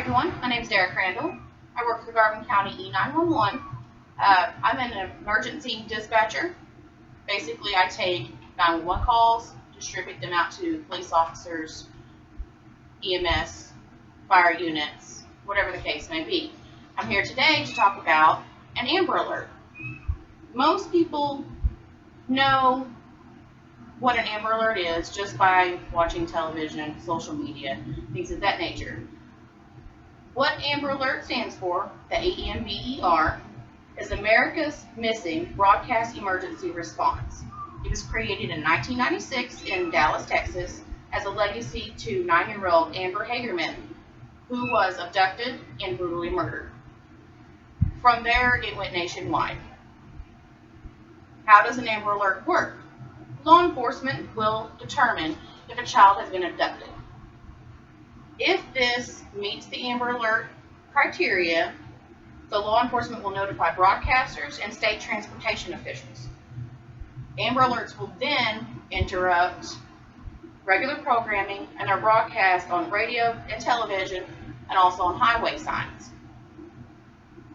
everyone. My name is DaraCrandall. I work for the Garvin County E911. I'm an emergency dispatcher. Basically, I take 911 calls, distribute them out to police officers, EMS, fire units, whatever the case may be. I'm here today to talk about an Amber Alert. Most people know what an Amber Alert is just by watching television, social media, things of that nature. What Amber Alert stands for, the AMBER, is America's Missing Broadcast Emergency Response. It was created in 1996 in Dallas, Texas, as a legacy to 9-year-old Amber Hagerman, who was abducted and brutally murdered. From there, it went nationwide. How does an Amber Alert work? Law enforcement will determine if a child has been abducted. If this meets the Amber Alert criteria, the law enforcement will notify broadcasters and state transportation officials. Amber Alerts will then interrupt regular programming and are broadcast on radio and television and also on highway signs.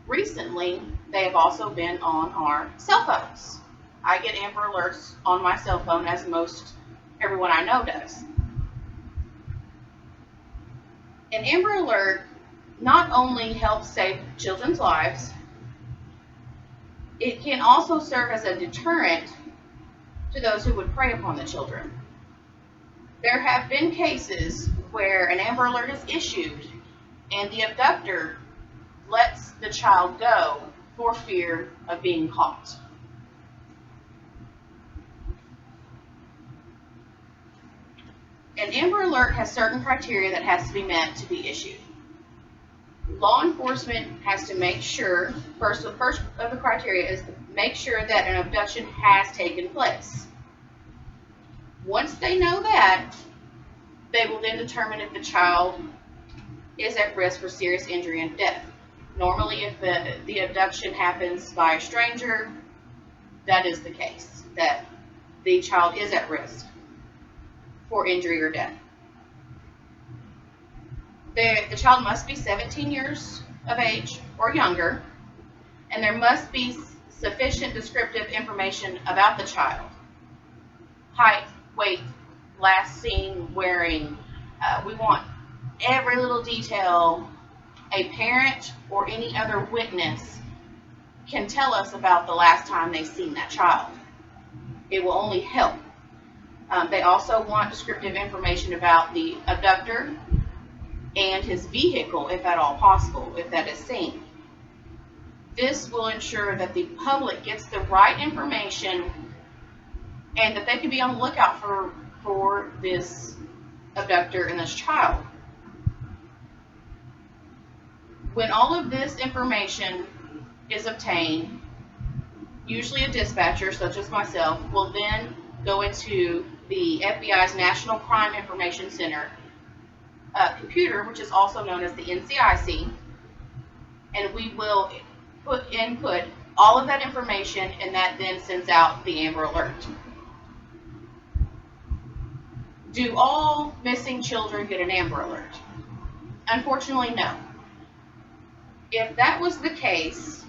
Recently, they have also been on our cell phones. I get Amber Alerts on my cell phone, as most everyone I know does. An Amber Alert not only helps save children's lives, it can also serve as a deterrent to those who would prey upon the children. There have been cases where an Amber Alert is issued and the abductor lets the child go for fear of being caught. An Amber Alert has certain criteria that has to be met to be issued. Law enforcement has to make sure, first of the criteria is to make sure that an abduction has taken place. Once they know that, they will then determine if the child is at risk for serious injury and death. Normally, if the abduction happens by a stranger, that is the case, that the child is at risk for injury or death. The child must be 17 years of age or younger, and there must be sufficient descriptive information about the child. Height, weight, last seen wearing. We want every little detail a parent or any other witness can tell us about the last time they've seen that child. It will only help. They also want descriptive information about the abductor and his vehicle, if at all possible, if that is seen. This will ensure that the public gets the right information and that they can be on the lookout for this abductor and this child. When all of this information is obtained, usually a dispatcher, such as myself, will then go into the FBI's National Crime Information Center computer, which is also known as the NCIC, and we will input all of that information, and that then sends out the Amber Alert. Do all missing children get an Amber Alert? Unfortunately, no. If that was the case,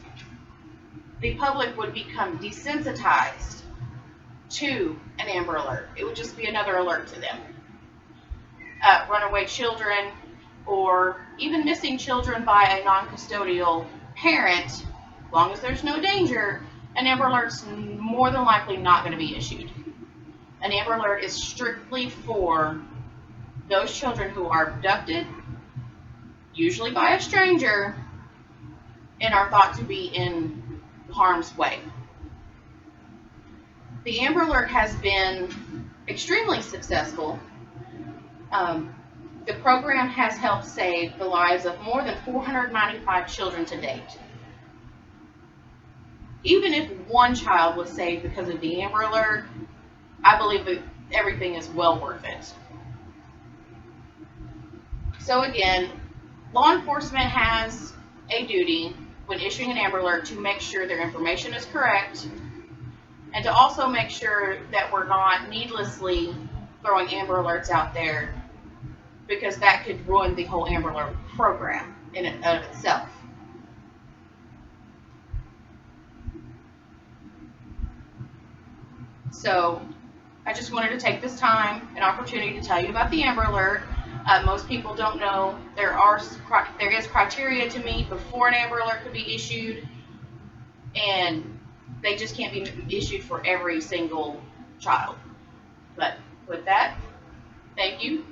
the public would become desensitized to an Amber Alert. It would just be another alert to them. Runaway children, or even missing children by a non-custodial parent, as long as there's no danger, an Amber Alert's more than likely not going to be issued. An Amber Alert is strictly for those children who are abducted, usually by a stranger, and are thought to be in harm's way. The Amber Alert has been extremely successful. The program has helped save the lives of more than 495 children to date. Even if one child was saved because of the Amber Alert, I believe that everything is well worth it. So again, law enforcement has a duty when issuing an Amber Alert to make sure their information is correct, and to also make sure that we're not needlessly throwing Amber Alerts out there because that could ruin the whole Amber Alert program in and of itself. So I just wanted to take this time and opportunity to tell you about the Amber Alert. Most people don't know there is criteria to meet before an Amber Alert could be issued, and they just can't be issued for every single child. But with that, thank you.